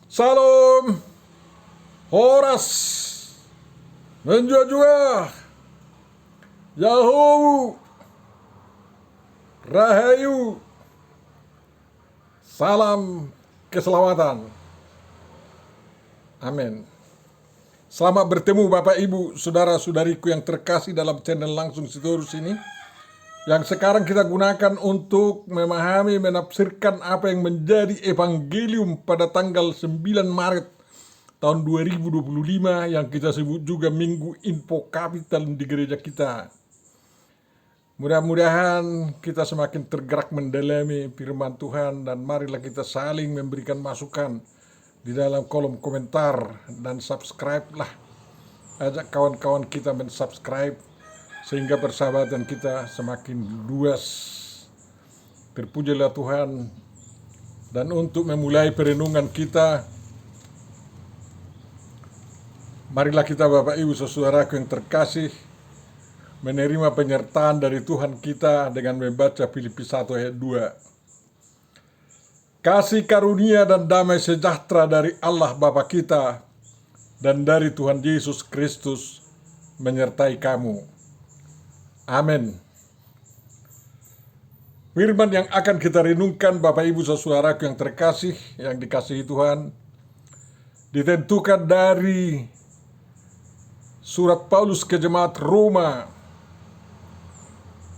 Salam, Horas, Menjua-jua, Yahoo, Rahayu, salam keselamatan. Amin. Selamat bertemu Bapak Ibu, saudara-saudariku yang terkasih dalam channel Langsung Sitorus ini, yang sekarang kita gunakan untuk memahami, menafsirkan apa yang menjadi evangelium pada tanggal 9 Maret tahun 2025 yang kita sebut juga Minggu Info Kapital di gereja kita. Mudah-mudahan kita semakin tergerak mendalami firman Tuhan, dan marilah kita saling memberikan masukan di dalam kolom komentar, dan subscribe lah. Ajak kawan-kawan kita mensubscribe sehingga persahabatan kita semakin luas. Terpujilah Tuhan. Dan untuk memulai perenungan kita, marilah kita Bapak Ibu saudaraku yang terkasih menerima penyertaan dari Tuhan kita dengan membaca Filipi 1 ayat 2. Kasih karunia dan damai sejahtera dari Allah Bapa kita dan dari Tuhan Yesus Kristus menyertai kamu. Amin. Firman yang akan kita renungkan Bapak Ibu saudaraku yang terkasih, yang dikasihi Tuhan, ditentukan dari surat Paulus ke jemaat Roma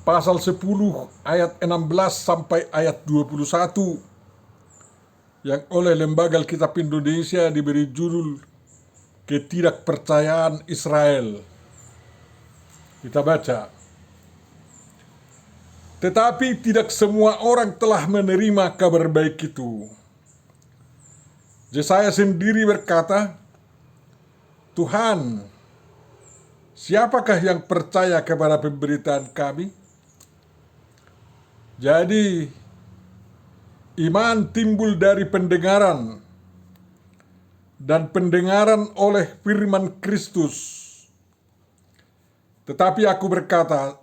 pasal 10 ayat 16 sampai ayat 21 yang oleh Lembaga Alkitab Indonesia diberi judul Ketidakpercayaan Israel. Kita baca. Tetapi tidak semua orang telah menerima kabar baik itu. Yesaya sendiri berkata, Tuhan, siapakah yang percaya kepada pemberitaan kami? Jadi, iman timbul dari pendengaran, dan pendengaran oleh firman Kristus. Tetapi aku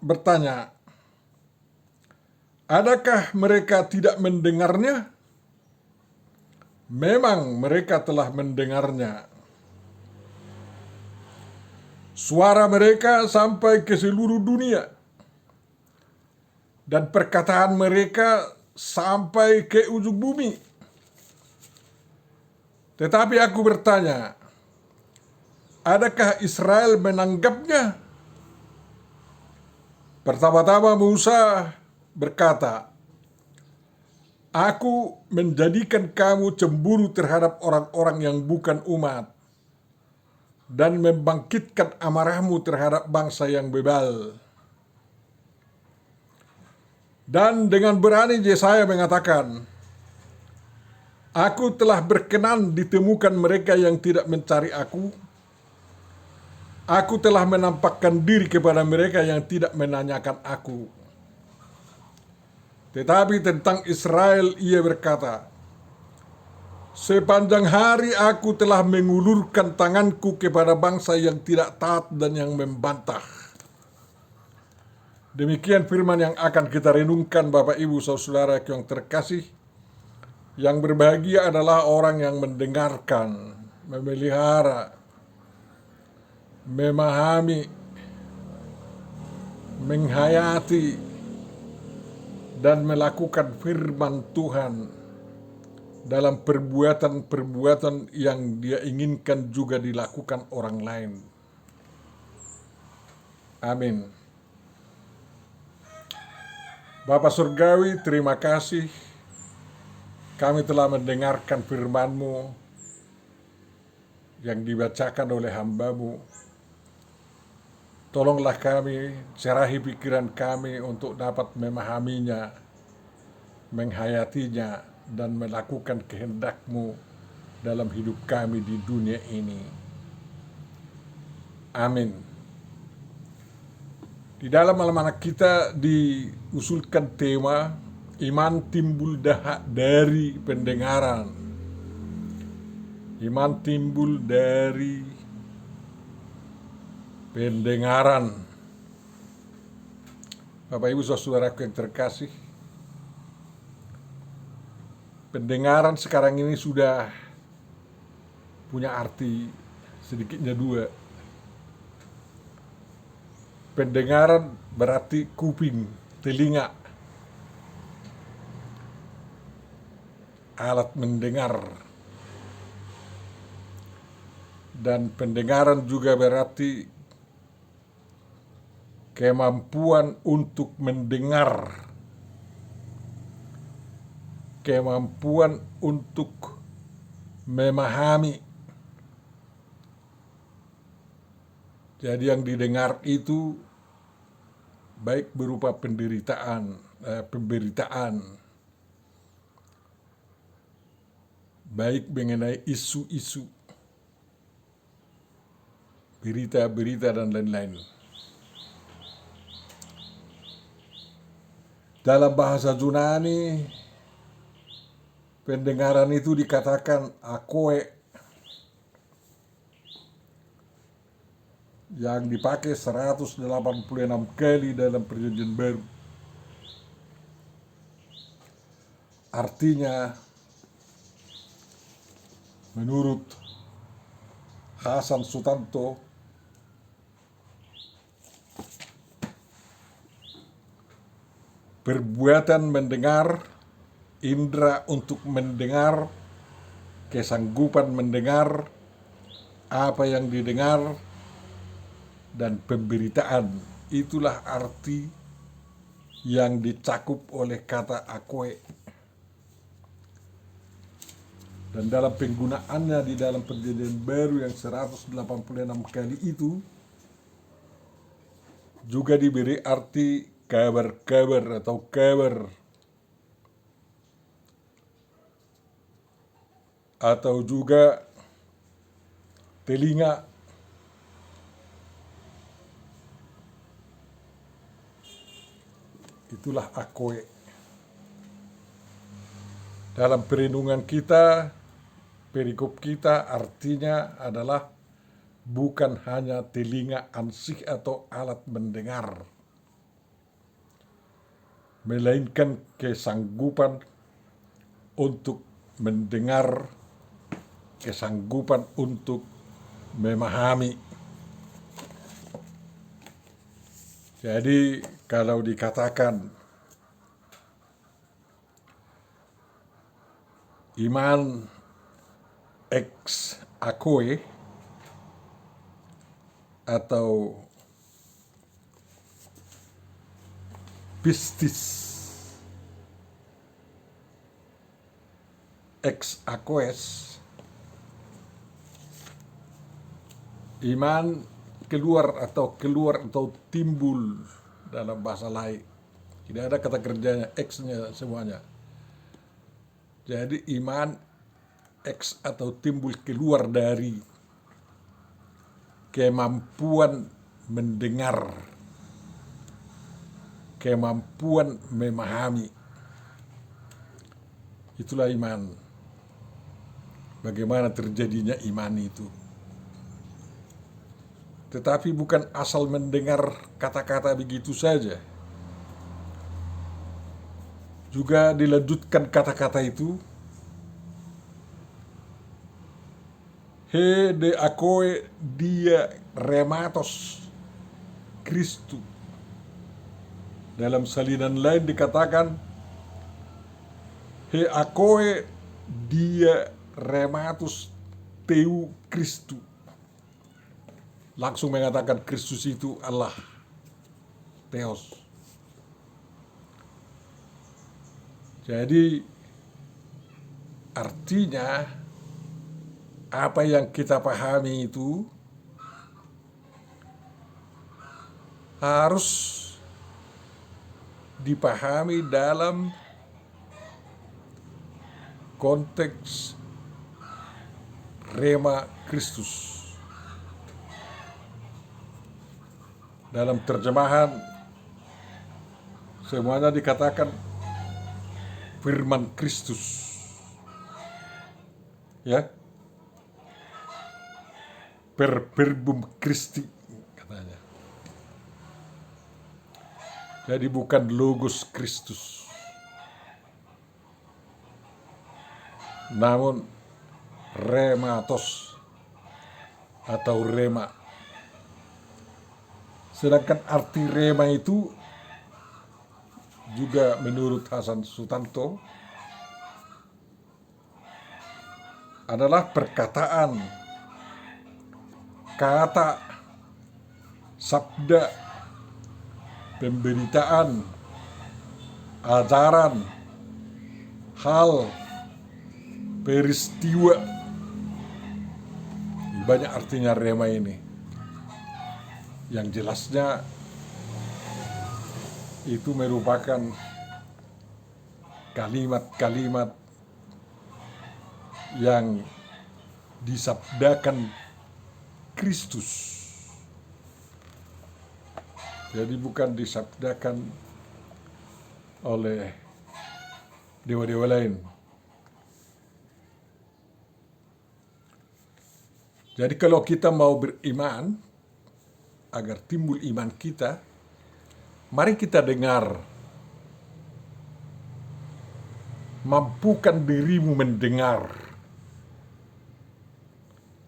bertanya, adakah mereka tidak mendengarnya? Memang mereka telah mendengarnya. Suara mereka sampai ke seluruh dunia, dan perkataan mereka sampai ke ujung bumi. Tetapi aku bertanya, adakah Israel menanggapnya? Pertama-tama Musa berkata, aku menjadikan kamu cemburu terhadap orang-orang yang bukan umat, dan membangkitkan amarahmu terhadap bangsa yang bebal. Dan dengan berani Yesaya mengatakan, aku telah berkenan ditemukan mereka yang tidak mencari aku. Aku telah menampakkan diri kepada mereka yang tidak menanyakan aku. Tetapi tentang Israel ia berkata, sepanjang hari aku telah mengulurkan tanganku kepada bangsa yang tidak taat dan yang membantah. Demikian firman yang akan kita renungkan Bapak Ibu saudara yang terkasih. Yang berbahagia adalah orang yang mendengarkan, memelihara, memahami, menghayati, dan melakukan firman Tuhan dalam perbuatan-perbuatan yang dia inginkan juga dilakukan orang lain. Amin. Bapa Surgawi, terima kasih kami telah mendengarkan firman-Mu yang dibacakan oleh hamba-Mu. Tolonglah kami, cerahi pikiran kami untuk dapat memahaminya, menghayatinya, dan melakukan kehendak-Mu dalam hidup kami di dunia ini. Amin. Di dalam almanak kita diusulkan tema iman timbul dari pendengaran. Iman timbul dari pendengaran. Bapak Ibu saudaraku yang terkasih, pendengaran sekarang ini sudah punya arti sedikitnya dua. Pendengaran berarti kuping, telinga, alat mendengar. Dan pendengaran juga berarti kemampuan untuk mendengar, kemampuan untuk memahami. Jadi yang didengar itu baik berupa pemberitaan, baik mengenai isu-isu, berita-berita dan lain-lain. Dalam bahasa Yunani, pendengaran itu dikatakan akoe, yang dipakai 186 kali dalam Perjanjian Baru. Artinya, menurut Hasan Sutanto, perbuatan mendengar, indera untuk mendengar, kesanggupan mendengar, apa yang didengar, dan pemberitaan, itulah arti yang dicakup oleh kata akoe. Dan dalam penggunaannya di dalam Perjanjian Baru yang 186 kali itu juga diberi arti kabar-kabar atau kabar, atau juga telinga. Itulah akoe. Dalam perenungan kita, perikop kita artinya adalah bukan hanya telinga ansih atau alat mendengar, melainkan kesanggupan untuk mendengar, kesanggupan untuk memahami. Jadi kalau dikatakan iman ex akoe atau pistis ex akoes, iman keluar atau timbul dalam bahasa lain. Tidak ada kata kerjanya, X-nya semuanya. Jadi iman X atau timbul keluar dari kemampuan mendengar, kemampuan memahami. Itulah iman. Bagaimana terjadinya iman itu. Tetapi bukan asal mendengar kata-kata begitu saja. Juga dilanjutkan kata-kata itu, he de akoe dia rematos Kristu. Dalam salinan lain dikatakan, he akoe dia rematus teu Kristu. Langsung mengatakan Kristus itu Allah, Theos. Jadi artinya apa yang kita pahami itu harus dipahami dalam konteks rema Kristus. Dalam terjemahan semuanya dikatakan firman Kristus. Ya. Per verbum Christi katanya. Jadi bukan logos Kristus. Namun rematos atau rema. Sedangkan arti rema itu juga menurut Hasan Sutanto adalah perkataan, kata, sabda, pemberitaan, ajaran, hal, peristiwa. Banyak artinya rema ini. Yang jelasnya itu merupakan kalimat-kalimat yang disabdakan Kristus. Jadi bukan disabdakan oleh dewa-dewa lain. Jadi kalau kita mau beriman, agar timbul iman kita, mari kita dengar. Mampukan dirimu mendengar.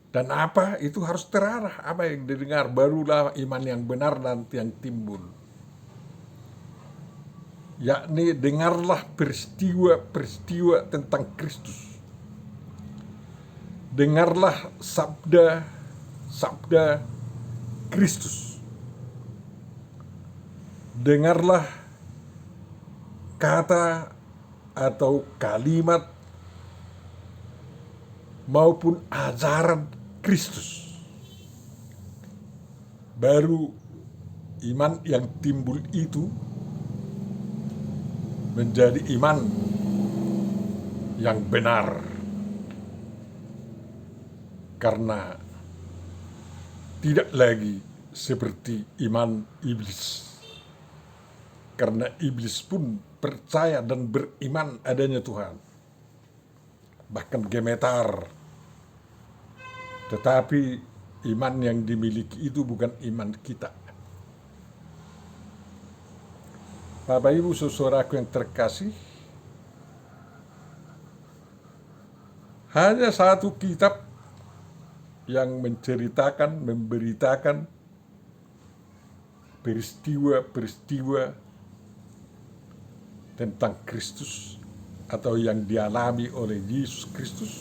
Dan apa itu harus terarah, apa yang didengar, barulah iman yang benar nanti yang timbul. Yakni dengarlah peristiwa-peristiwa tentang Kristus. Dengarlah sabda Kristus. Dengarlah kata atau kalimat maupun ajaran Kristus. Baru iman yang timbul itu menjadi iman yang benar. Karena tidak lagi seperti iman iblis. Karena iblis pun percaya dan beriman adanya Tuhan. Bahkan gemetar. Tetapi iman yang dimiliki itu bukan iman kita. Bapak Ibu saudaraku yang terkasih, hanya satu kitab yang menceritakan, memberitakan peristiwa-peristiwa tentang Kristus atau yang dialami oleh Yesus Kristus,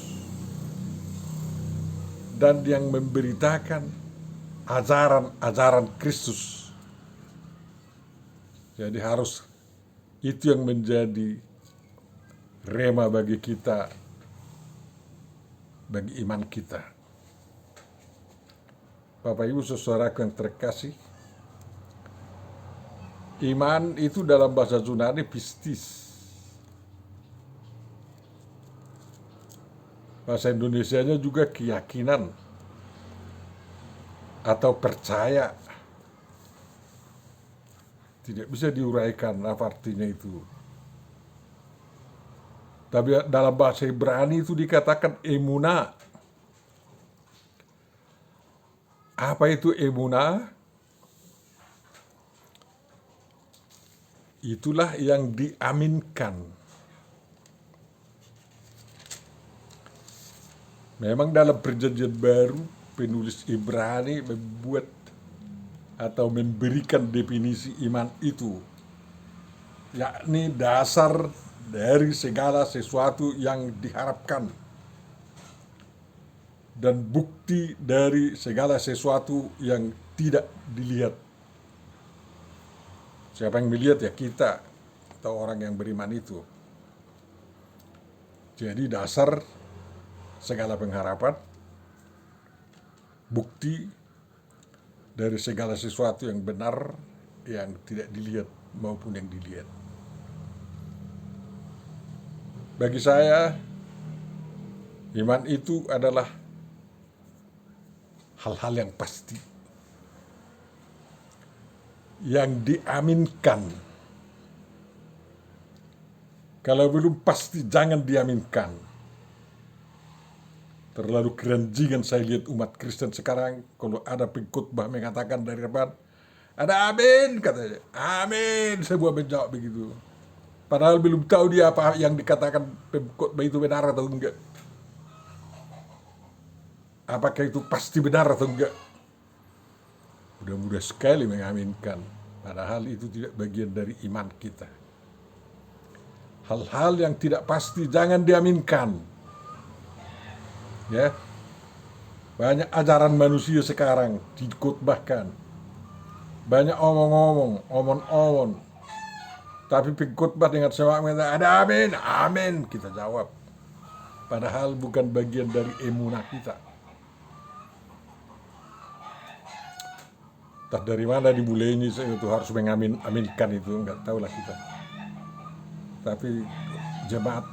dan yang memberitakan ajaran-ajaran Kristus. Jadi harus itu yang menjadi rema bagi kita, bagi iman kita. Bapak Ibu saudaraku yang terkasih, iman itu dalam bahasa Yunani pistis. Bahasa Indonesianya juga keyakinan atau percaya. Tidak bisa diuraikan apa artinya itu. Tapi dalam bahasa Ibrani itu dikatakan emunah. Apa itu emunah? Itulah yang diaminkan. Memang dalam perjanjian baru, penulis Ibrani membuat atau memberikan definisi iman itu, yakni dasar dari segala sesuatu yang diharapkan dan bukti dari segala sesuatu yang tidak dilihat. Siapa yang melihat? Ya kita atau orang yang beriman itu. Jadi dasar segala pengharapan, bukti dari segala sesuatu yang benar, yang tidak dilihat maupun yang dilihat. Bagi saya, iman itu adalah hal-hal yang pasti, yang diaminkan. Kalau belum pasti, jangan diaminkan. Terlalu keranjingan saya lihat umat Kristen sekarang, kalau ada pengkhotbah mengatakan dari depan, ada amin katanya, amin, semua menjawab begitu. Padahal belum tahu dia apa yang dikatakan pengkhotbah itu benar atau enggak. apakah itu pasti benar atau enggak? Udah mudah sekali mengaminkan, padahal itu tidak bagian dari iman kita. Hal-hal yang tidak pasti jangan diaminkan. Ya, banyak ajaran manusia sekarang dikutbahkan, banyak omong-omong, tapi pengkhotbah dengan semak ada amin, amin kita jawab. Padahal bukan bagian dari emunah kita. Entah dari mana dimulainya itu harus mengaminkan itu, nggak tahu lah kita. Tapi jemaat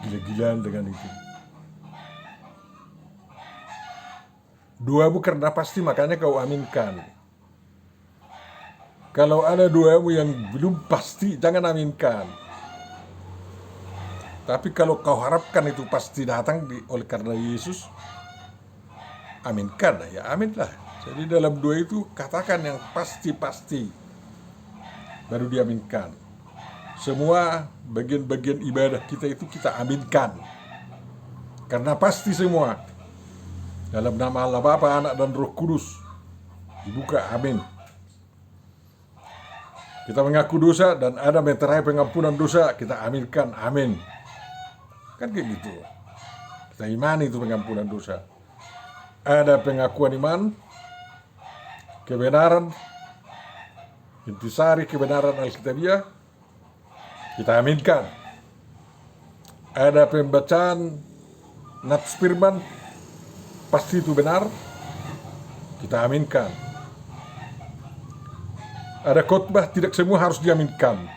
gila-gilaan dengan itu. Duamu karena pasti makanya kau aminkan. Kalau ada duamu yang belum pasti jangan aminkan. Tapi kalau kau harapkan itu pasti datang oleh karena Yesus, aminkan, ya aminlah. Jadi dalam doa itu katakan yang pasti-pasti, baru diaminkan. Semua bagian-bagian ibadah kita itu kita aminkan, karena pasti semua. Dalam nama Allah Bapa, Anak dan Roh Kudus, dibuka, amin. Kita mengaku dosa dan ada meterai pengampunan dosa, kita aminkan, amin. Kan kayak gitu. Kita imani itu pengampunan dosa. Ada pengakuan iman, kebenaran, intisari kebenaran Alkitabiah, kita aminkan. Ada pembacaan nats firman, pasti itu benar, kita aminkan. Ada khotbah, tidak semua harus diaminkan.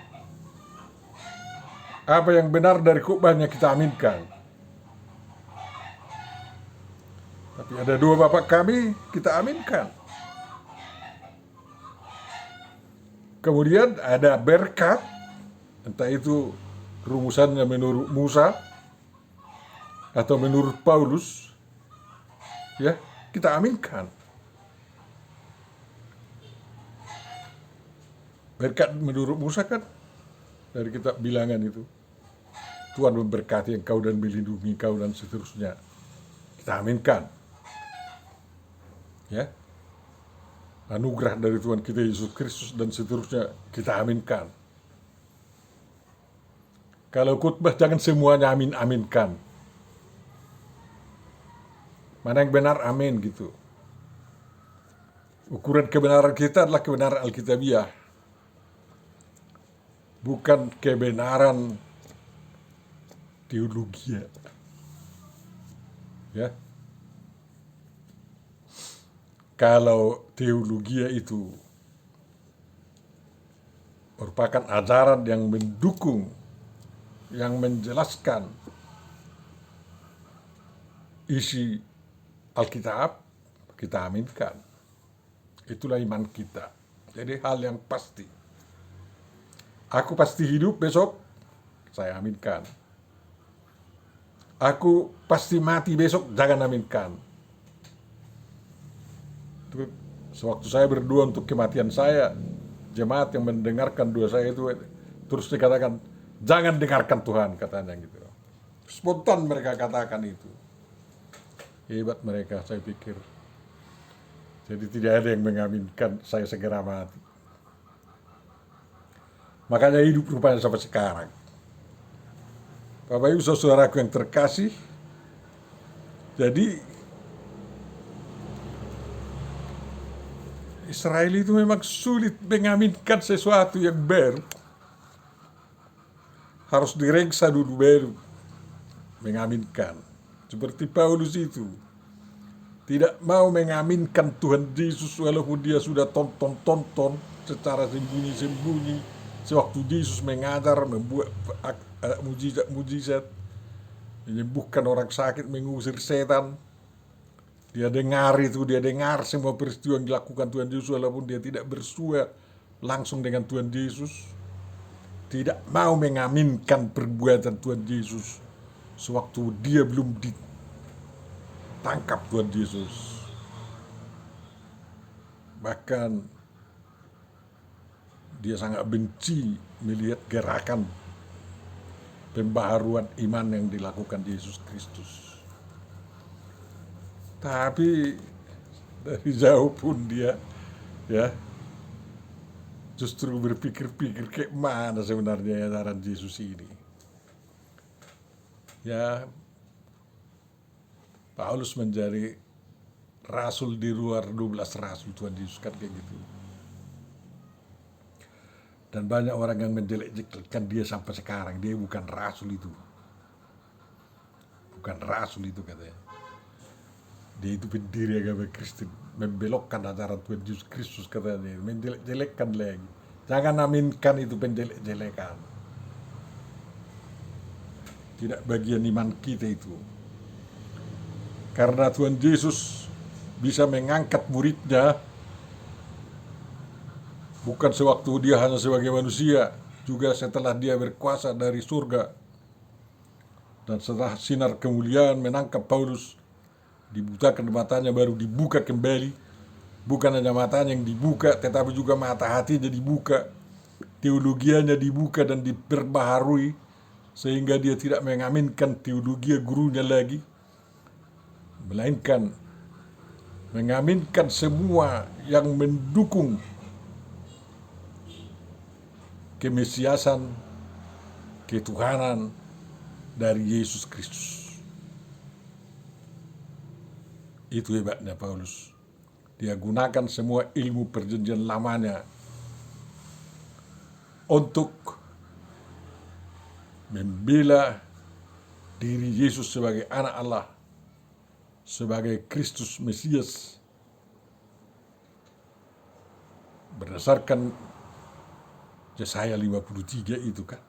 Apa yang benar dari khotbahnya kita aminkan. Tapi ada dua Bapak kami, kita aminkan. Kemudian ada berkat, entah itu rumusannya menurut Musa atau menurut Paulus, ya kita aminkan. Berkat menurut Musa kan dari kitab Bilangan itu, Tuhan memberkati engkau dan melindungi engkau dan seterusnya, kita aminkan. Ya, anugerah dari Tuhan kita Yesus Kristus dan seterusnya, kita aminkan. Kalau khotbah jangan semuanya aminkan. Mana yang benar, amin gitu. Ukuran kebenaran kita adalah kebenaran Alkitabiah, bukan kebenaran teologi. Ya. Kalau teologi itu merupakan ajaran yang mendukung, yang menjelaskan isi Alkitab, kita aminkan. Itulah iman kita. Jadi hal yang pasti. Aku pasti hidup besok, saya aminkan. Aku pasti mati besok, jangan aminkan. Sewaktu saya berdoa untuk kematian saya, jemaat yang mendengarkan doa saya itu terus dikatakan, jangan dengarkan Tuhan, katanya gitu. Spontan mereka katakan itu. Hebat mereka, saya pikir. Jadi tidak ada yang mengaminkan saya segera mati. Makanya hidup rupanya sampai sekarang. Bapak Ibu saudaraku yang terkasih, jadi Israel itu memang sulit mengaminkan sesuatu yang baru. Harus direksa dulu baru mengaminkan. Seperti Paulus itu. Tidak mau mengaminkan Tuhan Yesus walaupun dia sudah tonton secara sembunyi-sembunyi. Sewaktu Yesus mengajar, membuat mujizat, menyembuhkan orang sakit, mengusir setan. Dia dengar semua peristiwa yang dilakukan Tuhan Yesus walaupun dia tidak bersua langsung dengan Tuhan Yesus. Tidak mau mengaminkan perbuatan Tuhan Yesus sewaktu dia belum ditangkap Tuhan Yesus. Bahkan dia sangat benci melihat gerakan pembaharuan iman yang dilakukan Yesus Kristus. Tapi dari jauh pun dia ya justru berpikir-pikir kayak mana sebenarnya ajaran Yesus ini. Ya, Paulus menjadi rasul di luar 12 rasul Tuhan Yesus kan kayak gitu. Dan banyak orang yang menjelek-jelekan dia sampai sekarang. Dia bukan rasul itu. Bukan rasul itu katanya. Dia itu pendiri agama Kristen. Membelokkan ajaran Tuhan Yesus Kristus katanya. Menjelek-jelekkan lagi. Jangan aminkan itu penjelek-jelekan. Tidak bagian iman kita itu. Karena Tuhan Yesus bisa mengangkat muridnya bukan sewaktu dia hanya sebagai manusia, juga setelah dia berkuasa dari surga. Dan setelah sinar kemuliaan menangkap Paulus, dibutakan matanya baru dibuka kembali. Bukan hanya matanya yang dibuka, tetapi juga mata hatinya dibuka. Teologianya dibuka dan diperbaharui, sehingga dia tidak mengaminkan teologi gurunya lagi, melainkan mengaminkan semua yang mendukung kemesiasan, ketuhanan dari Yesus Kristus. Itu hebatnya Paulus. Dia gunakan semua ilmu perjanjian lamanya untuk membela diri Yesus sebagai anak Allah, sebagai Kristus Mesias, berdasarkan Yesaya 53 itu kan.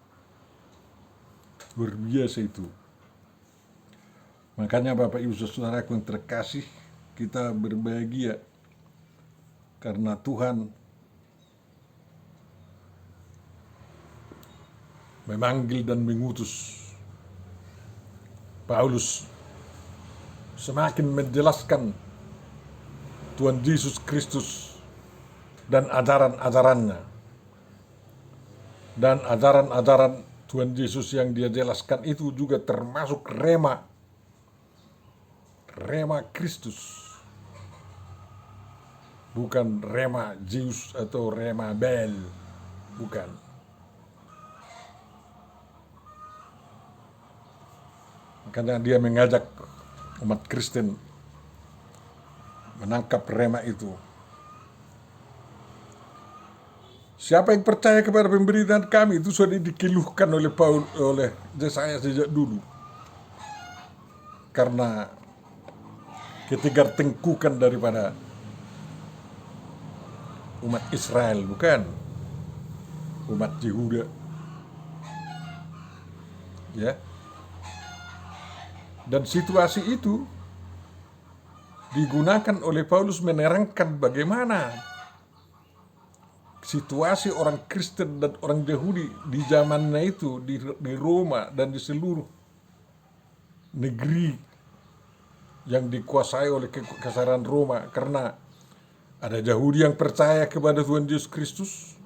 Luar biasa itu. Makanya Bapak Ibu Saudaraku yang terkasih, kita berbahagia karena Tuhan memanggil dan mengutus Paulus semakin menjelaskan Tuhan Yesus Kristus dan ajaran-ajarannya. Dan ajaran-ajaran Tuhan Yesus yang dia jelaskan itu juga termasuk rema Kristus. Bukan rema Zeus atau rema Bel. Bukan. Makanya dia mengajak umat Kristen menangkap rema itu. Siapa yang percaya kepada pemberitaan kami itu sudah dikeluhkan oleh Yesaya sejak dulu. Karena ketertengkukan daripada umat Israel, bukan umat Yehuda. Ya. Dan situasi itu digunakan oleh Paulus menerangkan bagaimana situasi orang Kristen dan orang Yahudi di zamannya itu di Roma dan di seluruh negeri yang dikuasai oleh kekaisaran Roma, karena ada Yahudi yang percaya kepada Tuhan Yesus Kristus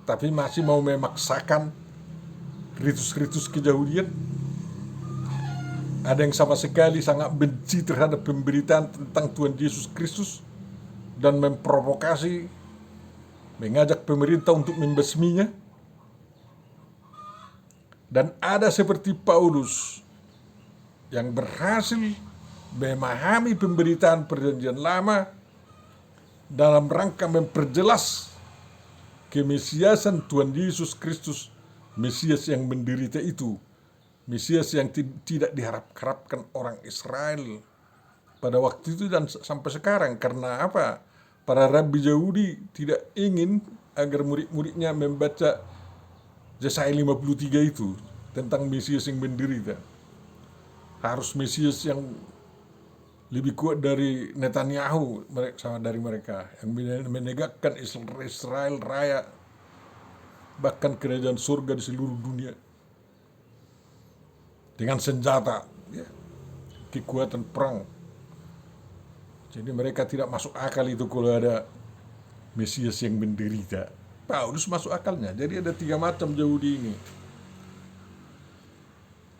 tapi masih mau memaksakan ritus-ritus keyahudian. Ada yang sama sekali sangat benci terhadap pemberitaan tentang Tuhan Yesus Kristus dan memprovokasi, mengajak pemerintah untuk membasminya. Dan ada seperti Paulus yang berhasil memahami pemberitaan perjanjian lama dalam rangka memperjelas kemesiasan Tuhan Yesus Kristus, Mesias yang menderita itu, Mesias yang tidak diharapkan orang Israel pada waktu itu dan sampai sekarang. Karena apa? Para rabi Yahudi tidak ingin agar murid-muridnya membaca Yesaya 53 itu tentang Mesias yang menderita. Harus Mesias yang lebih kuat dari Netanyahu sama dari mereka, yang menegakkan Israel raya, bahkan kerajaan surga di seluruh dunia dengan senjata, ya, kekuatan perang. Jadi mereka tidak masuk akal itu kalau ada Mesias yang menderita. Paulus masuk akalnya. Jadi ada 3 macam Yahudi ini.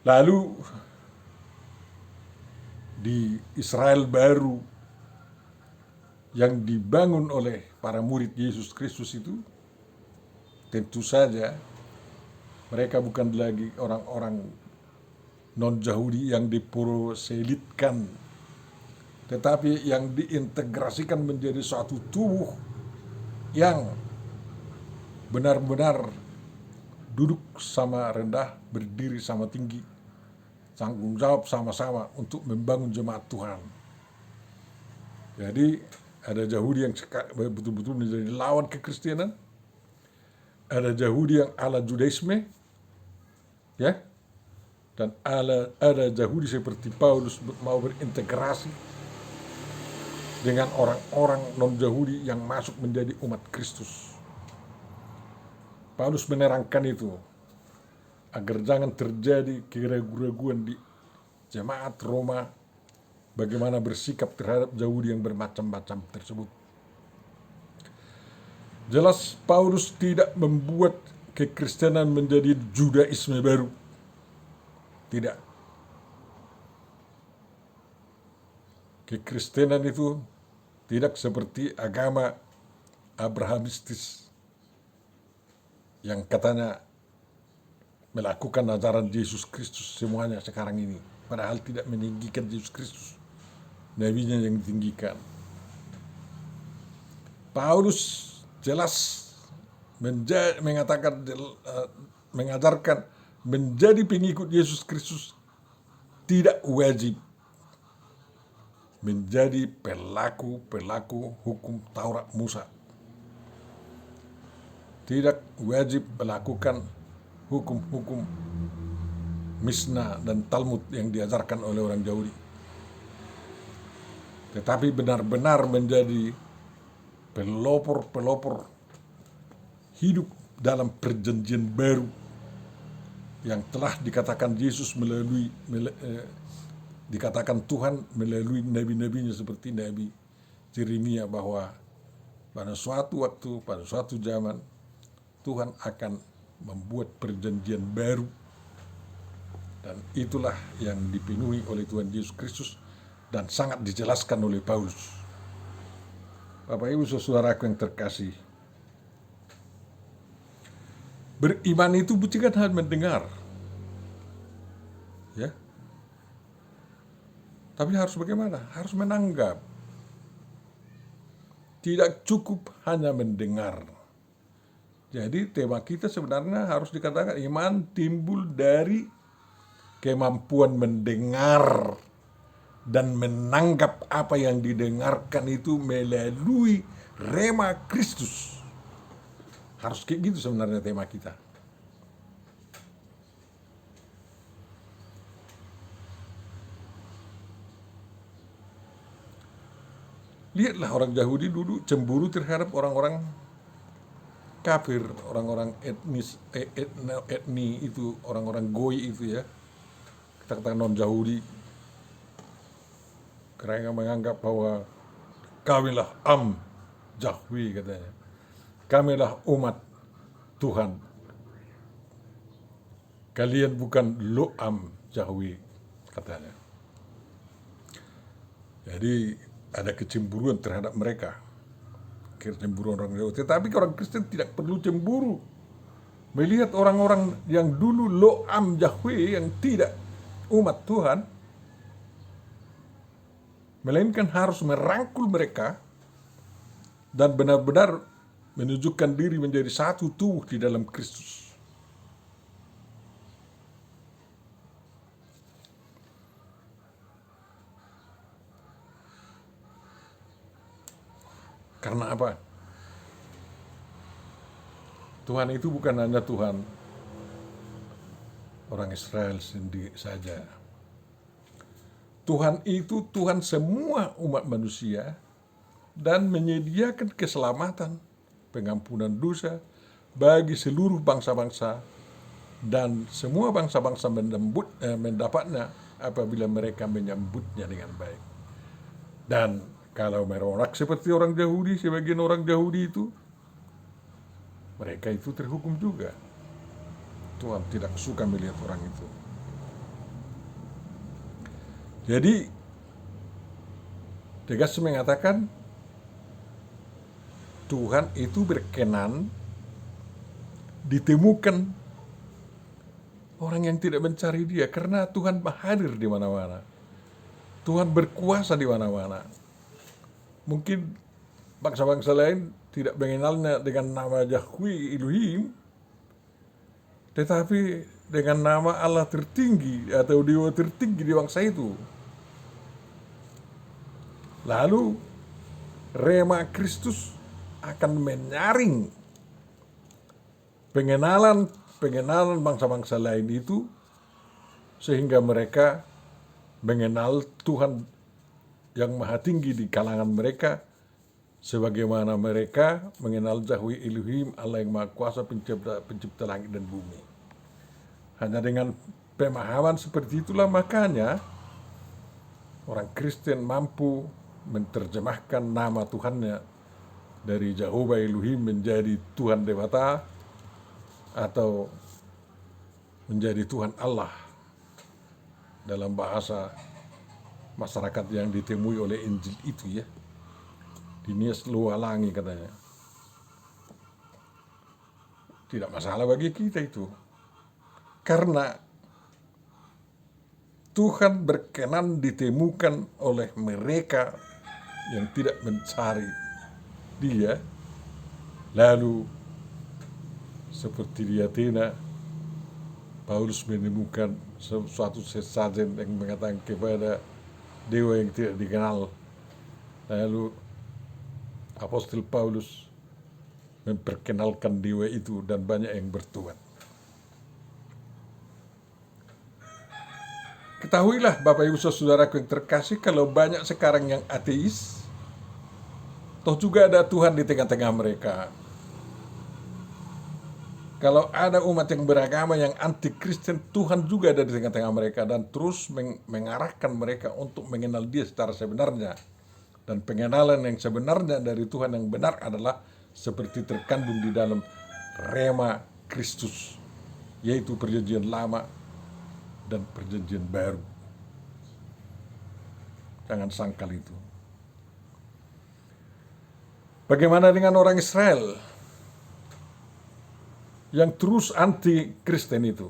Lalu di Israel baru yang dibangun oleh para murid Yesus Kristus itu, tentu saja mereka bukan lagi orang-orang non-Yahudi yang diproselitkan, tetapi yang diintegrasikan menjadi suatu tubuh yang benar-benar duduk sama rendah, berdiri sama tinggi, tanggung jawab sama-sama untuk membangun jemaat Tuhan. Jadi ada Yahudi yang betul-betul menjadi lawan kekristenan, ada Yahudi yang ala Judaisme, ya, dan ada Yahudi seperti Paulus mau berintegrasi dengan orang-orang non-Yahudi yang masuk menjadi umat Kristus. Paulus menerangkan itu agar jangan terjadi keraguan-keraguan di jemaat Roma bagaimana bersikap terhadap Yahudi yang bermacam-macam tersebut. Jelas Paulus tidak membuat kekristenan menjadi Judaisme baru. Tidak. Kekristenan itu tidak seperti agama Abrahamistis yang katanya melakukan ajaran Yesus Kristus semuanya sekarang ini, padahal tidak meninggikan Yesus Kristus, nabinya yang ditinggikan. Paulus jelas mengajarkan menjadi pengikut Yesus Kristus tidak wajib menjadi pelaku hukum Taurat Musa. Tidak wajib melakukan hukum-hukum Misna dan Talmud yang diajarkan oleh orang Yahudi. Tetapi benar-benar menjadi pelopor hidup dalam perjanjian baru yang telah dikatakan Yesus dikatakan Tuhan melalui nabi-nabinya seperti Nabi Yeremia bahwa pada suatu waktu, pada suatu zaman Tuhan akan membuat perjanjian baru, dan itulah yang dipenuhi oleh Tuhan Yesus Kristus dan sangat dijelaskan oleh Paulus. Bapak Ibu saudaraku yang terkasih, beriman itu bukan hanya mendengar, ya, tapi harus bagaimana? Harus menanggap. Tidak cukup hanya mendengar. Jadi tema kita sebenarnya harus dikatakan iman timbul dari kemampuan mendengar dan menanggap apa yang didengarkan itu melalui rema Kristus. Harus kayak gitu sebenarnya tema kita. Lihatlah orang Yahudi dulu cemburu terhadap orang-orang kafir, orang-orang etni itu, orang-orang Goy itu, ya, kita katakan non-Yahudi, karena menganggap bahwa kamilah Yahweh katanya, kamilah umat Tuhan, kalian bukan Yahweh katanya. Jadi ada kecemburuan terhadap mereka, kecemburuan orang Yahudi. Tetapi orang Kristen tidak perlu cemburu melihat orang-orang yang dulu Yahweh yang tidak umat Tuhan, melainkan harus merangkul mereka dan benar-benar menunjukkan diri menjadi satu tubuh di dalam Kristus. Karena apa? Tuhan itu bukan hanya Tuhan orang Israel sendiri saja. Tuhan itu Tuhan semua umat manusia dan menyediakan keselamatan, pengampunan dosa bagi seluruh bangsa-bangsa, dan semua bangsa-bangsa mendapatnya apabila mereka menyambutnya dengan baik. Dan kalau menolak seperti orang Yahudi, sebagian orang Yahudi itu, mereka itu terhukum juga. Tuhan tidak suka melihat orang itu. Jadi tegas mengatakan Tuhan itu berkenan ditemukan orang yang tidak mencari Dia, karena Tuhan hadir di mana-mana. Tuhan berkuasa di mana-mana. Mungkin bangsa-bangsa lain tidak mengenalnya dengan nama Yahweh Elohim, tetapi dengan nama Allah tertinggi atau Dewa tertinggi di bangsa itu. Lalu Rema Kristus akan menyaring pengenalan bangsa-bangsa lain itu, sehingga mereka mengenal Tuhan yang maha tinggi di kalangan mereka, sebagaimana mereka mengenal Yahweh Elohim, Allah yang maha kuasa, pencipta langit dan bumi. Hanya dengan pemahaman seperti itulah makanya orang Kristen mampu menerjemahkan nama Tuhannya dari Jehovah Elohim menjadi Tuhan Dewata atau menjadi Tuhan Allah dalam bahasa masyarakat yang ditemui oleh Injil itu, ya. Dinias lualangi katanya. Tidak masalah bagi kita itu. Karena Tuhan berkenan ditemukan oleh mereka yang tidak mencari Dia. Lalu seperti di Athena, Paulus menemukan suatu sesajen yang mengatakan kepada dewa yang tidak dikenal. Lalu Apostol Paulus memperkenalkan dewa itu dan banyak yang bertobat. Ketahuilah Bapak Ibu Saudaraku yang terkasih, kalau banyak sekarang yang ateis, toh juga ada Tuhan di tengah-tengah mereka. Kalau ada umat yang beragama yang anti Kristen, Tuhan juga ada di tengah-tengah mereka dan terus mengarahkan mereka untuk mengenal Dia secara sebenarnya. Dan pengenalan yang sebenarnya dari Tuhan yang benar adalah seperti terkandung di dalam Rema Kristus, yaitu perjanjian lama dan perjanjian baru. Jangan sangkal itu. Bagaimana dengan orang Israel yang terus anti Kristen itu?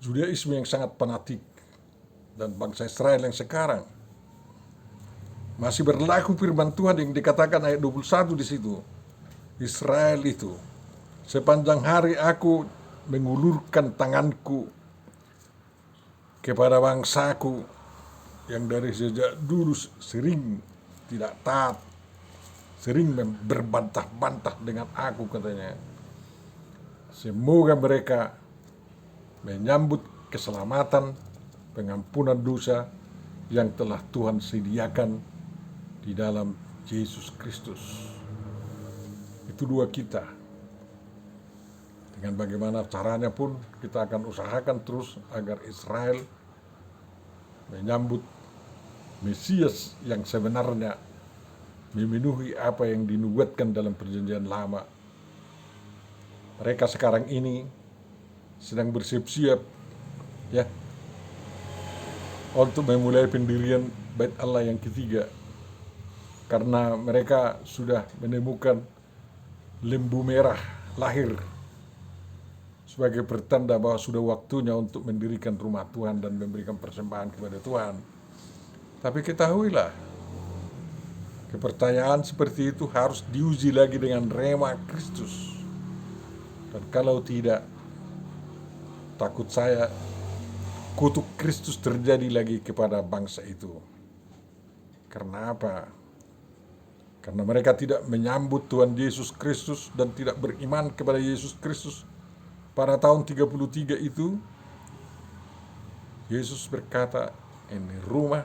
Judaisme yang sangat fanatik, dan bangsa Israel yang sekarang masih berlaku firman Tuhan yang dikatakan ayat 21 di situ. Israel itu, sepanjang hari aku mengulurkan tanganku kepada bangsaku yang dari sejak dulu sering tidak taat, sering berbantah-bantah dengan aku, katanya. Semoga mereka menyambut keselamatan, pengampunan dosa yang telah Tuhan sediakan di dalam Yesus Kristus. Itu dua kita. Dengan bagaimana caranya pun kita akan usahakan terus agar Israel menyambut Mesias yang sebenarnya, memenuhi apa yang dinubuatkan dalam perjanjian lama. Mereka sekarang ini sedang bersiap-siap, ya, untuk memulai pendirian Bait Allah yang ketiga, karena mereka sudah menemukan lembu merah lahir sebagai pertanda bahwa sudah waktunya untuk mendirikan rumah Tuhan dan memberikan persembahan kepada Tuhan. Tapi ketahuilah, kepercayaan seperti itu harus diuji lagi dengan Rema Kristus. Dan kalau tidak, takut saya kutuk Kristus terjadi lagi kepada bangsa itu. Karena apa? Karena mereka tidak menyambut Tuhan Yesus Kristus dan tidak beriman kepada Yesus Kristus. Pada tahun 33 itu, Yesus berkata, ini rumah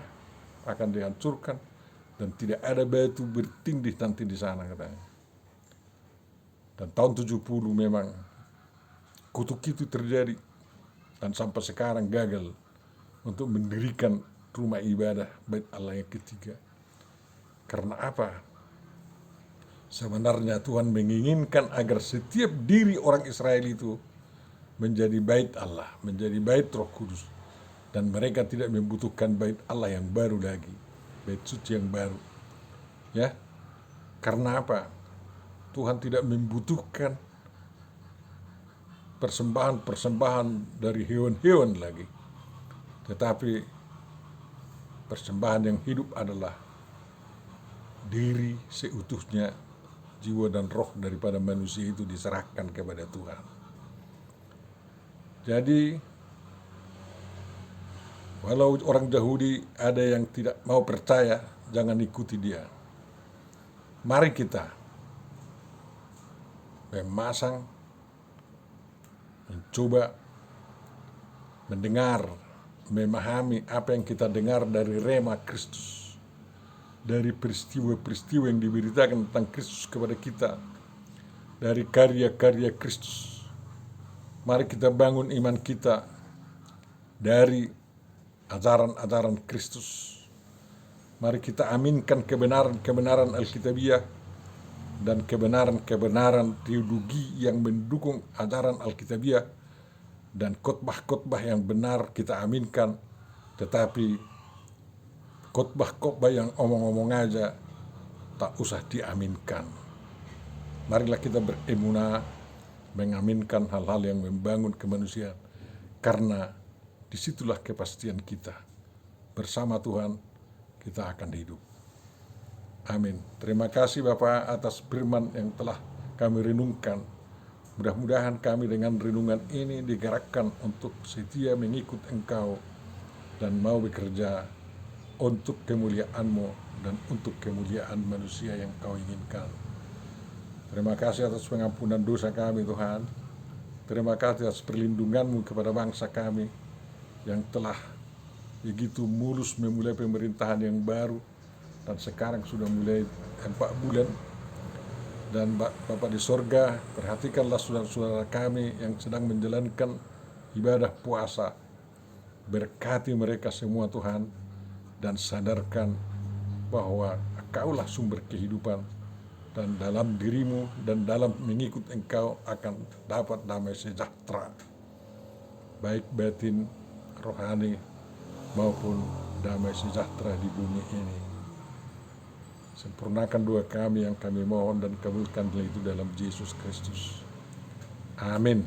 akan dihancurkan dan tidak ada batu bertindih nanti di sana, katanya. Dan tahun 70 memang kutuk itu terjadi. Dan sampai sekarang gagal untuk mendirikan rumah ibadah Bait Allah yang ketiga. Karena apa? Sebenarnya Tuhan menginginkan agar setiap diri orang Israel itu menjadi bait Allah, menjadi bait Roh Kudus. Dan mereka tidak membutuhkan bait Allah yang baru lagi, bait suci yang baru. Ya, karena apa? Tuhan tidak membutuhkan persembahan-persembahan dari hewan-hewan lagi. Tetapi persembahan yang hidup adalah diri seutuhnya, jiwa dan roh daripada manusia itu diserahkan kepada Tuhan. Jadi walau orang Yahudi ada yang tidak mau percaya, jangan ikuti dia. Mari kita memasang, mencoba mendengar, memahami apa yang kita dengar dari rema Kristus, dari peristiwa-peristiwa yang diberitakan tentang Kristus kepada kita, dari karya-karya Kristus. Mari kita bangun iman kita dari ajaran-ajaran Kristus. Mari kita aminkan kebenaran-kebenaran Alkitabiah dan kebenaran-kebenaran teologi yang mendukung ajaran Alkitabiah dan khotbah-khotbah yang benar kita aminkan. Tetapi khotbah-khotbah yang omong-omong aja tak usah diaminkan. Marilah kita beremunah mengaminkan hal-hal yang membangun kemanusiaan, karena disitulah kepastian kita. Bersama Tuhan kita akan hidup. Amin. Terima kasih Bapak atas firman yang telah kami renungkan. Mudah-mudahan kami dengan renungan ini digerakkan untuk setia mengikut Engkau dan mau bekerja untuk kemuliaan-Mu dan untuk kemuliaan manusia yang Kau inginkan. Terima kasih atas pengampunan dosa kami Tuhan. Terima kasih atas perlindungan-Mu kepada bangsa kami yang telah begitu mulus memulai pemerintahan yang baru, dan sekarang sudah mulai 4 bulan. Dan Bapa di sorga, perhatikanlah saudara-saudara kami yang sedang menjalankan ibadah puasa. Berkati mereka semua Tuhan, dan sadarkan bahwa Engkaulah sumber kehidupan, dan dalam dirimu dan dalam mengikut Engkau akan dapat damai sejahtera, baik batin, rohani, maupun damai sejahtera di bumi ini. Sempurnakan doa kami yang kami mohon dan kabulkanlah itu dalam Yesus Kristus. Amin.